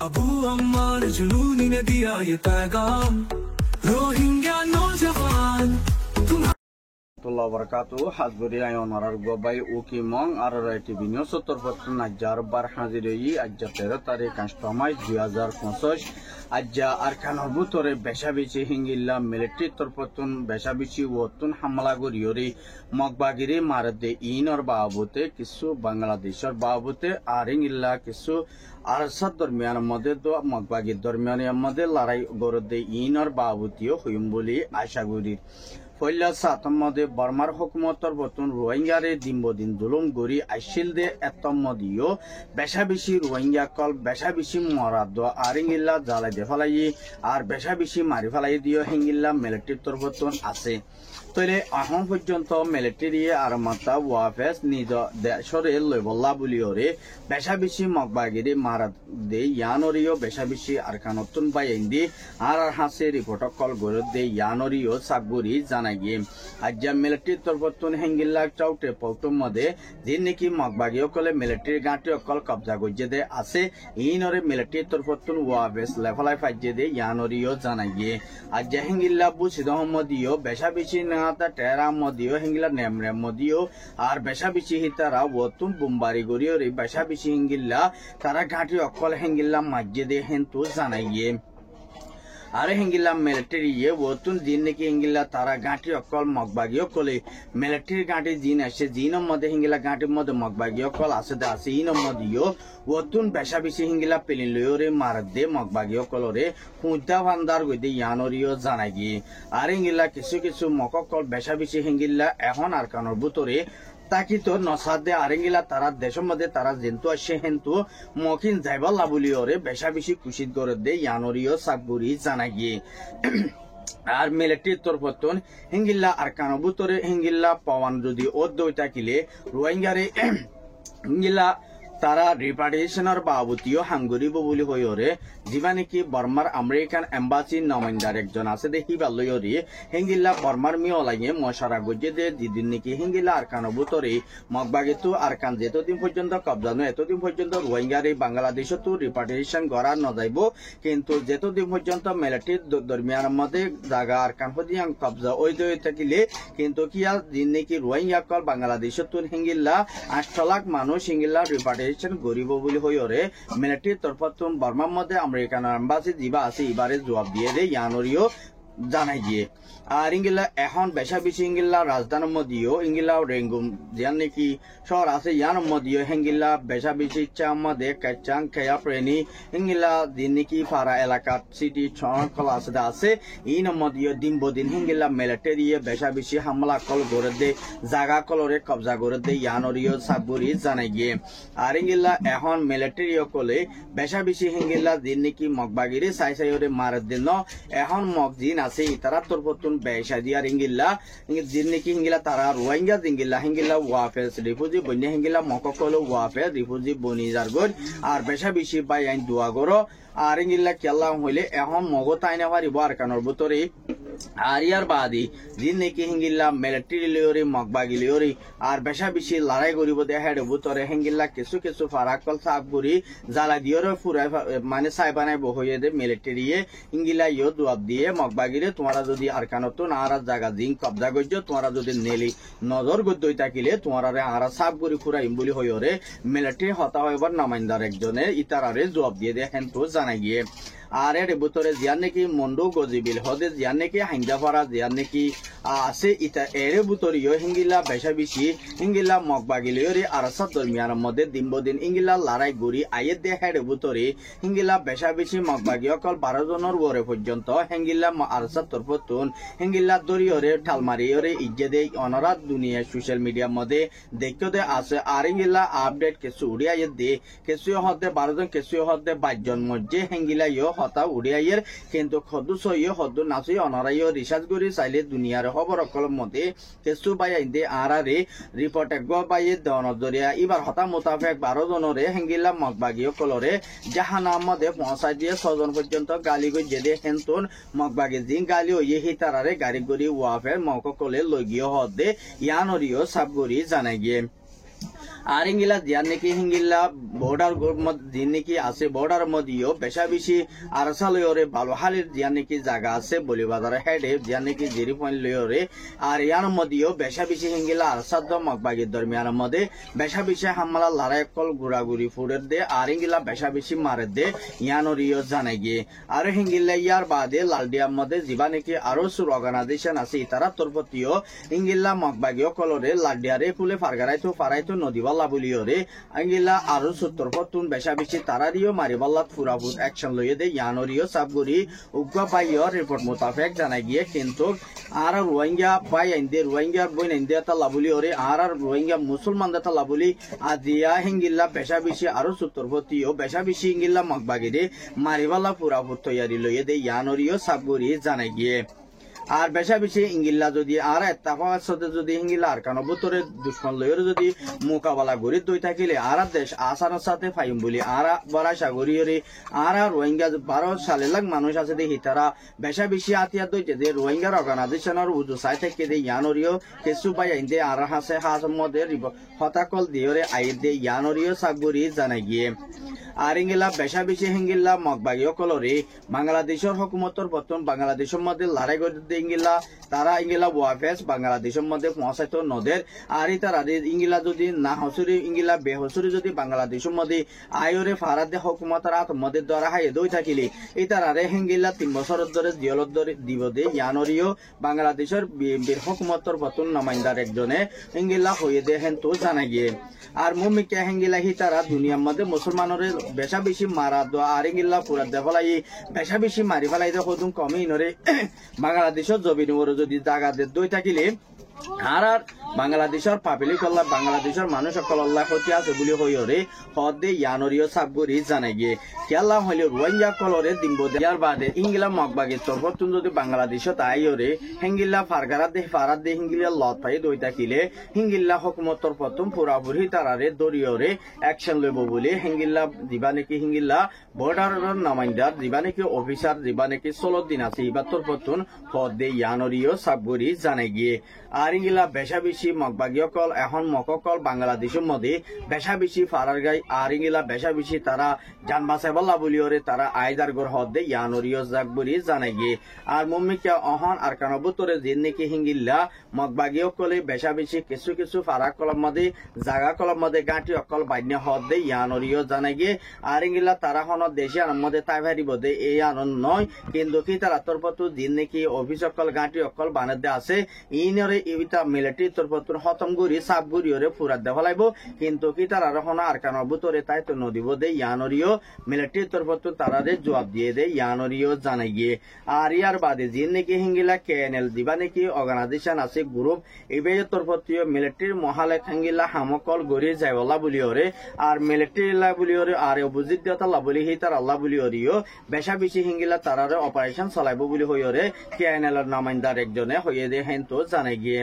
अबू अम्मार जुनूनी ने दिया ये पैगाम रोहिंग्या नौजवान बरकातु हाजबुरी आयन आर गोबाई उकी मंग आर राइटी बिनियो 70 नाजार बार हाजिरई आज्जा 13 तारीख 8 मार्च 2025 आज्जा आरकानर बुतरे बेशाबिची हिंगिल्ला मिलिट्री तरफतुन बेशाबिची वतुन हमला गरियोरी मगबागिरी मारदे इनर बाबुते किसु बांग्लादेशर बाबुते आरिंगिल्ला किसु आरसाद दरमियान मदे दो मगबागी दरमियान मदे लड़ाई गरदे इनर बाबुतियो हुइम आशा करी पहला सातम मदे बर्मार हुकूमतर बतुन रोहिंग्यारे दिनबदिन जुलुम गरी आइसिल दे एतम मदियो बेशाबिशी रोहिंग्या कल बेशाबिशी मराद आरिंगिल्ला जालाय दे फलाई और बेशाबिशी मारि फलाई दियो हिंगिल्ला मिलिट्री तरफतुन आसे तले आहम पर्यन्त मिलिट्री और माता वाफेस निज देशरे लैबल्ला बुलियोरे बेशाबिशी मगबागिरी माराद दे यानरियो बेशाबिशी आरकानतुन बायेंदी आर हासे रिपोर्ट कल गरद दे यानरियो सागुरी जानागिए आज्जा मिलिट्री तरफतुन हेंगिल्ला चाउटे पौटुम मदे जिननेकी मगबागियो कले मिलिट्री गांटी अकल कब्जा गज्जे दे आसे इनरे मिलिट्री तरफतुन वाफेस लेफलाई फाज्जे दे यानरियो जानागिए आज्जा हेंगिल्ला बुसिद अहमदियो बेशाबिशी नाता टेरा मदियो हेंगिल्ला नेमरे मदियो और बेशाबिशी हितारा वतुन बुम्बारी गरियो रे बेशाबिशी हेंगिल्ला तारा गांटी अकल हेंगिल्ला माज्जे दे हेंतु जानागिए आरे हिंगिल्ला मिलिट्री ये वतुन जिन नेकी हिंगिल्ला तारा गांटी अकल मगबागियो कले मिलिट्री गांटी जिन आसे जिन मदे हिंगिल्ला गांटी मदे मगबागियो कल आसे दा आसे इन मदियो वतुन बेशाबिशी हिंगिल्ला पेलिन लयोरे मारदे मगबागियो कलरे हुंता भांडार गदे यानरियो जानागी आरे हिंगिल्ला किसु किसु मककल बेशाबिशी हिंगिल्ला एहन आरकानर बुतरे ताकि तो नसादे आरेंगिला तारा देशों मध्य तारा जिंतु आशे हेंतु मौकिन जाइबल लाबुलियोरे बेशाबिशी कुशित गरदे यानरियो सागुरी जानागी আর মিলিটারি তরফতন হিঙ্গিল্লা আরকানো বুতরে হিঙ্গিল্লা পাওয়ান যদি অদ্বৈতা কিলে রোহিঙ্গারে হিঙ্গিল্লা तारा रिपार्टेशनर बाबुतियो हांगुरिबो बुली होयोरे जिबाने की बर्मार अमेरिकान एम्बासी नमाइंदार एकजन आसे दे हिबालयोरी हिंगिल्ला बर्मार मिओलागे मशारा गजे दे दिदिन निकी हिंगिल्ला आरकानो बुतरे मगबागेतु आरकान जेतो दिन पर्यन्त कब्जानो एतो दिन पर्यन्त रोहिंग्यारे बांग्लादेशतो रिपार्टेशन करा न जाइबो किन्तु जेतो दिन पर्यन्त मिलिटारी दरमियान मदे जागा आरकान हदियां कब्जा ओइदो थाकिले किन्तु किया दिन निकी रोहिंग्या कल बांग्लादेशतो हिंगिल्ला 8 लाख मानुष हिंगिल्ला रिपार्टेशन गरीब बोली होयोरे मिलिट्री तरफतुन बर्मा मध्य अमेरिकान एम्बासी जिबा आसे इबारे जवाब दिए दे यानरियो जानाई दिए और इंगिल्ला एहन बेशाबिशी इंगिल्ला राजधानी मदियो इंगिल्ला रेंगुम जियान नेकी शहर आसे यान मदियो हेंगिल्ला बेशाबिशी चामा दे कचांग खया प्रेनी इंगिल्ला दिनकी फारा इलाका सिटी छन क्लास दासे इन मदियो दिन बदिन हिंगिल्ला मिलिटारी बेशाबिशी हमला कल गरदे जागा कलरे कब्जा गरदे यानरियो साबुरी जानाइगे और इंगिल्ला एहन मिलिटारी कोले बेशाबिशी हिंगिल्ला दिनकी मगबागिरी साइसायोरे मार दिन एहन मगजिन आसे इतारा तरफतुन बेशादिया हिंगिल्ला जिननेकी हिंगिल्ला तारा रोहिंग्या जिंगिल्ला हिंगिल्ला वाफेस रिफुजी बन्ने हिंगिल्ला मककलो वाफेस रिफुजी बनि जारगोर और बेशाबिशी बाय आइन दुआगरो और हिंगिल्ला केल्ला हइले एहन मगताइना पारिबो आरकानर बुतरे आरियार बादी जिननेकी हिंगिल्ला मिलिटारी लियोरी मगबागी लियोरी और बेशाबिशी लड़ाई करिब दे हेडे बुतरे हिंगिल्ला किसु किसु फाराकल सागुरी जाला दियोरे फुराय माने साइबानाय बहये दे मिलिटारी हिंगिल्ला यो जवाब दिए मगबागिरे तुम्हारा যদি আরকানতো নারা জায়গা জিং কবজা গজ্জ তোমারা যদি নেলি নজর গদ্দই তাকিলে তোমারা আরা সাব করি ফুরাইম বলি হইরে মিলিটারি হতা হইবার নামাইন্দার একজনে ইতারারে জবাব দিয়ে দে হেনতো জানাই গিয়ে আর এর ভিতরে জিয়ান নাকি মন্ডু গজিবিল হদে জিয়ান নাকি হাইন্দাপাড়া জিয়ান নাকি আছে ইতা এর ভিতরেও হিঙ্গিলা বেশাবিশি হিঙ্গিলা মগবাগিলিয়রি আরসাদ দরমিয়ানের মধ্যে দিনবদিন ইঙ্গিলা লড়াই গড়ি আইয়ে দেখার ভিতরে হিঙ্গিলা বেশাবিশি মগবাগি অকল 12 জনের ওরে পর্যন্ত হিঙ্গিলা আরসাদ তরফতুন হিঙ্গিলা দরিয়রে ঠালমারিয়রে ইজ্জে দেই অনরাত দুনিয়া সোশ্যাল মিডিয়ার মধ্যে দেখতে দে আছে আর হিঙ্গিলা আপডেট কিছু উড়িয়ে দে কিছু হতে 12 জন কিছু হতে 22 জন মধ্যে হিঙ্গিলা ইয় হতা উড়িয়াইয়ের কিন্তু খদুস ইয় হদু নাসি অনরাইয় রিসার্চ করি চাইলে দুনিয়ার খবর অকল মধ্যে কিছু বাইয়াই দে আরারে রিপোর্ট এক বাইয়ে দনজরিয়া এবার হতা মোতাবেক 12 জনরে হিঙ্গিলা মগবাগি অকলরে জাহানাম মধ্যে পৌঁছাই দিয়ে 6 জন পর্যন্ত গালি গজে দে হেনতুন মগবাগি জিং গালি ওই হিতারারে গাড়ি গরি ওয়াফের মককলে লগিয় হদে ইয়ানরিও সাবগরি জানাই গিয়ে আর ইঙ্গিলা দিয়ার নাকি হিঙ্গিলা বর্ডার দিন নাকি আছে বর্ডার মধ্যেও বেশা বেশি আরসা লয়রে ভালো হালির দিয়ার নাকি জায়গা আছে বলি বাজারে হেডে দিয়ার নাকি জেরি পয়েন্ট লয়রে আর ইয়ার মধ্যেও বেশা বেশি হিঙ্গিলা আরসাদ মগবাগির দরমিয়ানের মধ্যে বেশা বেশি হামলা লড়াই কল গুড়াগুড়ি ফুড়ের দে আর ইঙ্গিলা বেশা বেশি মারের দে ইয়ানরিও জানাই গিয়ে আর হিঙ্গিলা ইয়ার বাদে লালডিয়ার মধ্যে যিবা নাকি আরো সুর অর্গানাইজেশন আছে তারা তরফতিও ইঙ্গিলা মগবাগিও কলরে লালডিয়ারে ফুলে ফারাইতো নদীবাল্লা বলিওরে ইঙ্গিলা আরো সুত্তর পতুন বেশা বেশি তারারিও মারিবাল্লাত ফুরাফুট অ্যাকশন লইয়ে দে ইয়ানরিও সাবগুড়ি উগ্র বাইয় রিপোর্ট মোতাবেক জানাই গিয়ে কিন্তু আর রোহিঙ্গা বাই আইন্দে রোহিঙ্গা বই আইন্দে তাল্লা বলিওরে আর রোহিঙ্গা মুসলমান তাল্লা বলি আজিয়া হিঙ্গিল্লা বেশা বেশি আরো সুত্তর পতিও বেশা বেশি ইঙ্গিল্লা মগবাগিরে মারিবাল্লা ফুরাফুট তৈয়ারি লইয়ে দে ইয়ানরিও সাবগুড়ি জানাই গিয়ে আর বেশা বেশি ইঙ্গিল্লা যদি আর এত্তাফার সাথে যদি ইঙ্গিল্লা আর কানো বুতরে দুশ্মন লয়ের যদি মোকাবেলা করি দই থাকিলে আর দেশ আসানোর সাথে ফাইম বলি আর বড়া সাগরীয়রে আর রোহিঙ্গা 12 সালে লাখ মানুষ আছে দেখি তারা বেশা বেশি আতিয়ার দইতে যে রোহিঙ্গার অর্গানাইজেশনের উদু সাই থেকে দে ইয়ানরিও কিছু বাই আইন্দে আর হাসে হাস মধ্যে হতাকল দিয়রে আইর দে ইয়ানরিও সাগরি জানাই গিয়ে আর ইঙ্গিলা বেশা বেশি হিঙ্গিল্লা মগবাগীয় কলরে বাংলাদেশের হুকুমতর পতন বাংলাদেশের মধ্যে লড়াই করতে ইঙ্গিলা তারা ইঙ্গিলা ওয়াফেস বাংলাদেশের মধ্যে পৌঁছাইতো নদের আর তারা ইঙ্গিলা যদি না হসুরি ইঙ্গিলা বেহসুরি যদি বাংলাদেশের মধ্যে আয়রে ফারাদে হুকুমতর মধ্যে দ্বারা হাই দই থাকিলে এই তারারে হিঙ্গিলা 3 বছরের ধরে জিয়লত ধরে দিব দে ইয়ানরিও বাংলাদেশের বিএনপির হুকুমতর পতন নমাইন্দার একজনে ইঙ্গিলা হয়ে দে হেন তো জানা গিয়ে আর মুমিকে হিঙ্গিলা হি তারা দুনিয়ার মধ্যে মুসলমানের বেশা বেশি মারা দোয়া আর ইঙ্গিল্লা পুরা দেফলাই বেশা বেশি মারি ফেলাই দে হদুম কমই নরে বাংলাদেশের জমিন যদি জায়গা দই থাকিলে আর বাংলাদেশের পাবলিক আল্লাহ বাংলাদেশের মানুষ সকল আল্লাহ হতে আছে বলে হইরে হদে ইয়ানরিও সাবগুরি জানাই গিয়ে খেলা হইলে রোহিঙ্গা কলরে দিনব দেয়ার বাদে ইঙ্গিলা মগবাগি তরফতুন যদি বাংলাদেশত আইরে হিঙ্গিল্লা ফারাদ দে হিঙ্গিলা লত পাই দই থাকিলে হিঙ্গিল্লা হুকুমতর প্রথম পুরাপুরি তারারে দরিয়রে অ্যাকশন লইব বলে হিঙ্গিল্লা দিবা নাকি হিঙ্গিল্লা বর্ডারের নামাইন্দার দিবা নাকি অফিসার দিবা নাকি 16 দিন আছে ইবা তরফতুন হদে ইয়ানরিও সাবগুরি জানাই গিয়ে আর ইঙ্গিলা বেশা বেশি মগবাগীয় কল এখন মককল বাংলাদেশের মধ্যে বেশা বেশি ফারার গাই আর ইঙ্গিলা বেশা বেশি তারা জান বাঁচাইবাল্লা বলিওরে তারা আইদার গর হদে ইয়ানরিও জাগবুরি জানাই গিয়ে আর মুম্মিকা অহন আর কানবুতরে দিন নাকি হিঙ্গিল্লা মগবাগীয় কলে বেশা বেশি কিছু কিছু ফারা কলম মধ্যে জাগা কলম মধ্যে গাঁটি অকল বান্য হদে ইয়ানরিও জানাই গিয়ে আর ইঙ্গিলা তারা হন দেশে আনন্দ মধ্যে তাই ভারি বোধে এই আনন্দ নয় কিন্তু কি তারা তরফতু দিন নাকি অফিস অকল গাঁটি অকল বানাতে আছে ইনরে ইটা মিলিটারি তরফতুন হতম গুরি সাব গুরিয়রে ফুরাত দেওয়া লাগবো কিন্তু কি তারা রহন আর কানোর বুতরে তাই তো নদীব দে ইয়ানরিও মিলিটারি তরফতুন তারারে জবাব দিয়ে দে ইয়ানরিও জানাই গিয়ে আর ইয়ার বাদে জিন নাকি হিঙ্গিলা কেএনএল দিবা নাকি অর্গানাইজেশন আছে গ্রুপ এবে তরফতীয় মিলিটারির মহালে হিঙ্গিলা হামকল গড়ি যাইবলা বলিওরে আর মিলিটারি লা বলিওরে আর অবুজিদ্যতা লা বলি হি তার আল্লাহ বলিওরিও বেশা বেশি হিঙ্গিলা তারারে অপারেশন চালাইব বলি হইরে কেএনএল এর নামাইন্দার একজনে হইয়ে দে হেন তো জানাই গিয়ে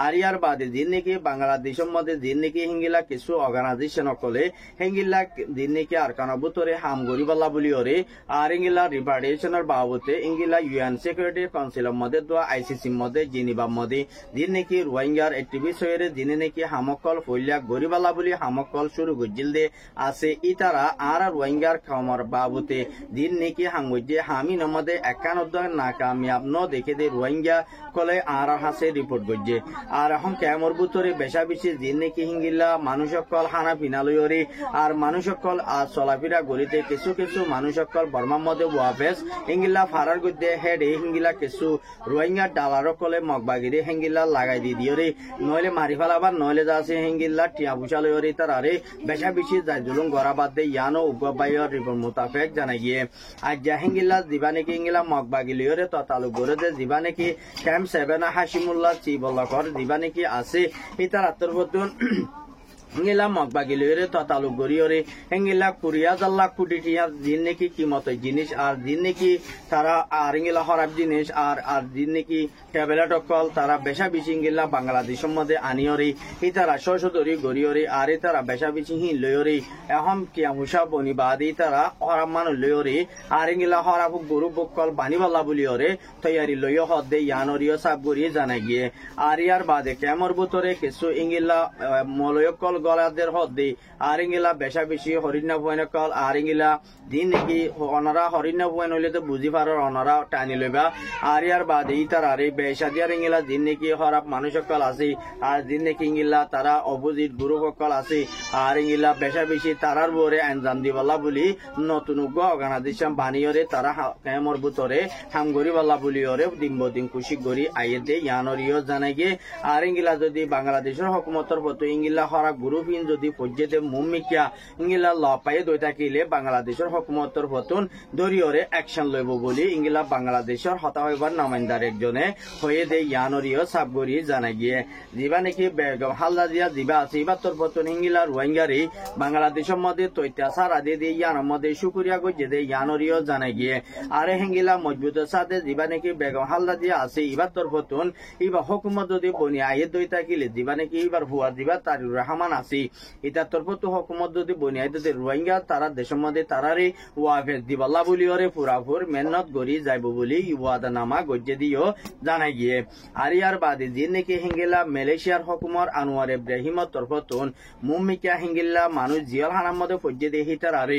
আর ইয়ার বাদে দিন নাকি বাংলাদেশের মধ্যে দিন নাকি হিঙ্গিলা কিছু অর্গানাইজেশন কলে হিঙ্গিলা দিন নাকি আর কানবুতরে হাম গরিবাল্লা বলিওরে আর ইঙ্গিলা রিপার্টেশনের বাবতে ইঙ্গিলা ইউএন সিকিউরিটি কাউন্সিলের মধ্যে দোয়া আইসিসির মধ্যে জিনিবার মধ্যে দিন নাকি রোহিঙ্গার একটিভিস্ট হয়ে দিনে নাকি হামকল ফইলিয়া গরিবাল্লা বলি হামকল শুরু গজিল দে আছে ইতারা আর রোহিঙ্গার খামার বাবতে দিন নাকি হাঙ্গজে হামিন মধ্যে 91 নাকামিয়াব ন দেখে দে রোহিঙ্গা কলে আর হাসে রিপোর্ট গজে আর এখন কেমর বুতরে বেশা বেশি দিন নাকি হিঙ্গিলা মানুষ সকল হানা পিনালয়রে আর মানুষ সকল আর চলাফেরা গলিতে কিছু কিছু মানুষ সকল বর্মার মধ্যে ওয়াফেস হিঙ্গিলা ফারার গদ্যে হেড হিঙ্গিলা কিছু রোহিঙ্গা ডালার কলে মগবাগিরে হিঙ্গিলা লাগাই দি দিয়রে নইলে মারি ফেলাবার নইলে যাচ্ছে হিঙ্গিলা টিয়া বুসা লয়রে তারারে বেশা বেশি যাই জুলুম গড়া বাদ দে ইয়ানো উগ্রবাইয়ের রিপোর্ট মোতাবেক জানাই গিয়ে আজ যা হিঙ্গিলা দিবা নাকি হিঙ্গিলা মগবাগি লয়রে তো তালুক গড়ে দে দিবা নাকি ক্যাম্প 7 হাসিমুল্লাহ চিবল্লাকর দিবা নাকি আছে ইতার আত্মরবতন হিঙ্গিলা মগবাগি লইরে ততালুক গড়িয়রে হিঙ্গিলা 20,000 লাখ কোটি টিয়া দিন নাকি কিমত জিনিস আর দিন নাকি তারা আর হিঙ্গিলা হরাব জিনিস আর দিন নাকি ট্যাবলেট অকল তারা বেশা বেশি হিঙ্গিলা বাংলাদেশের মধ্যে আনিয়রে ই তারা শশদরি গড়িয়রে আর তারা বেশা বেশি হি লইরে এখন কিয়া হুসা বনি বাদি তারা হরাব মানুষ লইরে আর হিঙ্গিলা হরাব গরু বকল বানিবাল্লা বলিয়রে তৈয়ারি লইয় হদে ইয়ানরিও সাব গড়িয়ে জানা গিয়ে আর ইয়ার বাদে কেমর বুতরে কিছু হিঙ্গিলা মলয়কল গলাদের হদ্দি আর ইঙ্গিলা বেশা বেশি হরিণা বইন কল আর ইঙ্গিলা দিন নাকি অনারা হরিণা বইন হইলে তো বুঝি পারার অনারা টানি লইবা আর ইয়ার বাদে ইতার আর এই বেশা দিয়ার ইঙ্গিলা দিন নাকি খারাপ মানুষ সকল আছে আর দিন নাকি ইঙ্গিলা তারা অপোজিট গুরু সকল আছে আর ইঙ্গিলা বেশা বেশি তারার বরে আঞ্জাম দিবাল্লা বলি নতুন অর্গানাইজেশন বানিয়রে তারা কেমর বুতরে হামগরি বাল্লা বলি ওরে দিন খুশি গরি আইয়ে দে ইয়ানরিও জানাই গে আর ইঙ্গিলা যদি বাংলাদেশের হকুমতর প্রতি ইঙ্গিলা হরা গ্রুপিন যদি পর্যায়ে মুমিকিয়া ইঙ্গিলা ল পাই দই থাকিলে বাংলাদেশের হকুমতর প্রতুন দরিয়রে অ্যাকশন লইব বলি ইঙ্গিলা বাংলাদেশের হতা হইবার নামাইন্দার একজনে হয়ে দে ইয়ানরিও সাবগরি জানাই গিয়ে যিবা নাকি বেগম হাল্লা দিয়া যিবা আছে ইবাতর প্রতুন ইঙ্গিলা রোহিঙ্গারি বাংলাদেশের মধ্যে তৈত্যাচার আদি দিয়ে ইয়ানোর মধ্যে শুকুরিয়া গজে দে ইয়ানরিও জানাই গিয়ে আরে হিঙ্গিলা মজবুতের সাথে যিবা নাকি বেগম হাল্লা দিয়া আছে ইবাতর প্রতুন ইবা হকুমত যদি বনি আইয়ে দই থাকিলে যিবা নাকি এবার হুয়া দিবা তারিউর রহমান আছে ইতার তরফত হকুমত যদি বনি আইতে রোহিঙ্গা তারা দেশের মধ্যে তারারে ওয়াফের দিবাল্লা বলি ওরে পুরাপুর মেহনত গড়ি যাইব বলি ওয়াদা নামা গজ্জে দিও জানাই গিয়ে আর ইয়ার বাদে যে নাকি হিঙ্গিলা মালয়েশিয়ার হকুমর আনোয়ার ইব্রাহিমর তরফতুন মুমিকা হিঙ্গিল্লা মানুষ জিয়াল হানার মধ্যে পর্যে দিয়ে হিতার আরে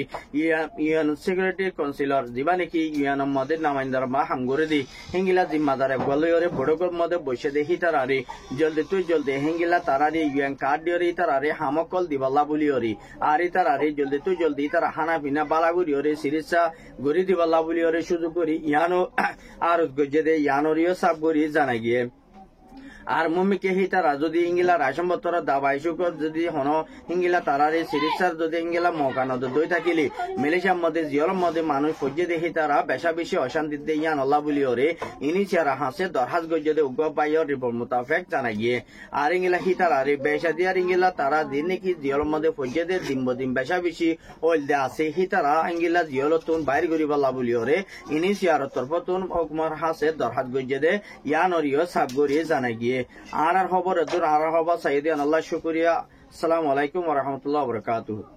ইউএন সিকিউরিটি কাউন্সিলর যিবা নাকি ইউএনের মধ্যে নামাইন্দার বা হামগরে দি হিঙ্গিলা জিম্মাদারে বলয়রে বড়গর মধ্যে বসে দিয়ে হিতার আরে জলদি তুই জলদি হিঙ্গিলা তারারে ইউএন কার্ড দিয়রে তার আরে হামকল দিবাল্লা বলিয়রি আর তার আরে জলদি তুই জলদি তার হানা পিনা বালাগুড়ি ওরে সিরিজা গড়ি দিবাল্লা বলিয়রে সুযোগ করি ইয়ানো আর গজ্জে দে ইয়ানরিও সাব গড়ি জানাই গিয়ে আর মুমিকে হিতারা যদি ইঙ্গিলা রাসমবতর দাবাই শুকর যদি হন ইঙ্গিলা তারারে সিরিজসার যদি ইঙ্গিলা মকানত দই থাকিলে মালয়েশিয়ার মধ্যে জিয়র মধ্যে মানুষ ফজ্জে দেখি তারা বেশা বেশি অশান্তিতে ইয়ান আল্লাহ বলি ওরে ইনিশিয়ারা হাসে দরহাজ গজ্জে উগ্র পাইয়র রিপোর্ট মোতাবেক জানা গিয়ে আর ইঙ্গিলা হিতারা রে বেশা দিয়ার ইঙ্গিলা তারা দিন নাকি জিয়র মধ্যে ফজ্জে দে দিন বেশা বেশি ওইল দে আছে হিতারা ইঙ্গিলা জিয়লতুন বাইর করিব আল্লাহ বলি ওরে ইনিশিয়ার তরফতুন হুকুমার হাসে দরহাজ গজ্জে দে ইয়ানরিও সাব গরিয়ে জানা গিয়ে আর খবর দূর আর হবা সাইদিয়ান আল্লাহ শুকরিয়া। আসসালামু আলাইকুম ওয়া রাহমাতুল্লাহি ওয়া বারাকাতুহু।